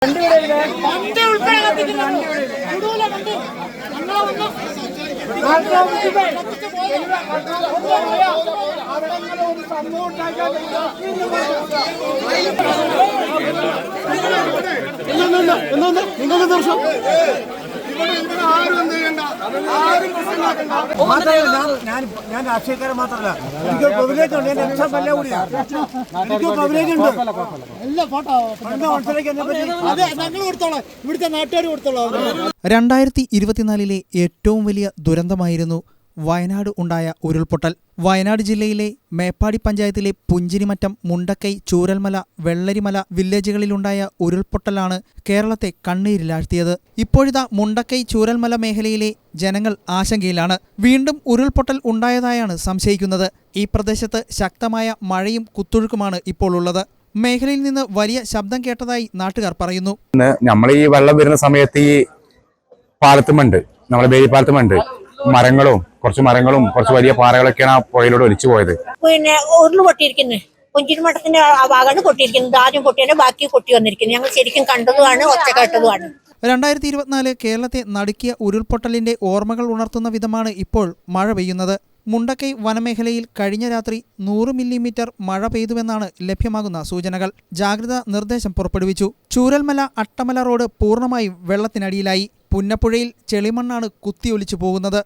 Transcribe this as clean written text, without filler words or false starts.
ഞാൻ രാഷ്ട്രീയക്കാരൻ മാത്രമല്ല, എനിക്ക് പ്രിവിലേജ് ഉണ്ട്. ഞാൻ എക്സാം കൂടിയാണ്. എനിക്ക് പ്രിവിലേജ് ഉണ്ട്. ഇവിടുത്തെ നാട്ടുകാർ കൊടുത്തോളാം. 2024 ഏറ്റവും വലിയ ദുരന്തമായിരുന്നു വയനാട് ഉണ്ടായ ഉരുൾപൊട്ടൽ. വയനാട് ജില്ലയിലെ മേപ്പാടി പഞ്ചായത്തിലെ പുഞ്ചിരിമറ്റം, മുണ്ടക്കൈ, ചൂരൽമല, വെള്ളരിമല വില്ലേജുകളിലുണ്ടായ ഉരുൾപൊട്ടലാണ് കേരളത്തെ കണ്ണീരിലാഴ്ത്തിയത്. ഇപ്പോഴിതാ മുണ്ടക്കൈ, ചൂരൽമല മേഖലയിലെ ജനങ്ങൾ ആശങ്കയിലാണ്. വീണ്ടും ഉരുൾപൊട്ടൽ ഉണ്ടായതായാണ് സംശയിക്കുന്നത്. ഈ പ്രദേശത്ത് ശക്തമായ മഴയും കുത്തൊഴുക്കുമാണ് ഇപ്പോൾ ഉള്ളത്. മേഖലയിൽ നിന്ന് വലിയ ശബ്ദം കേട്ടതായി നാട്ടുകാർ പറയുന്നു. നമ്മൾ ഈ വെള്ളം വരുന്ന സമയത്ത് ഈ പാലത്തുമുണ്ട്, നമ്മളെ ബേരിപ്പാലത്തുമുണ്ട്, കുറച്ച് മരങ്ങളും കുറച്ച് വലിയ പാറകളൊക്കെയാണ് ആ പുഴയിലൂടെ ഒലിച്ചു പോയത്. പിന്നെ ഉരുള് പൊട്ടിയിരിക്കുന്നത് പുഞ്ചിരിമഠത്തിന്റെ ആ ഭാഗമാണ് പൊട്ടിയിരിക്കുന്നത്. ആദ്യം പൊട്ടിയതിന്റെ ബാക്കി പൊട്ടി വന്നിരിക്കുന്നത് ഞങ്ങൾ ശരിക്കും കണ്ടതുമാണ്, ഒച്ച കേട്ടതുമാണ്. 2024 കേരളത്തെ നടുക്കിയ ഉരുൾപൊട്ടലിന്റെ ഓർമ്മകൾ ഉണർത്തുന്ന വിധമാണ് ഇപ്പോൾ മഴ പെയ്യുന്നത്. മുണ്ടക്കൈ വനമേഖലയിൽ കഴിഞ്ഞ രാത്രി 100 മില്ലിമീറ്റർ മഴ പെയ്തുവെന്നാണ് ലഭ്യമാകുന്ന സൂചനകൾ. ജാഗ്രതാ നിർദ്ദേശം പുറപ്പെടുവിച്ചു. ചൂരൽമല അട്ടമല റോഡ് പൂർണ്ണമായും വെള്ളത്തിനടിയിലായി. പുന്നപ്പുഴയിൽ ചെളിമണ്ണാണ് കുത്തിയൊലിച്ചു പോകുന്നത്.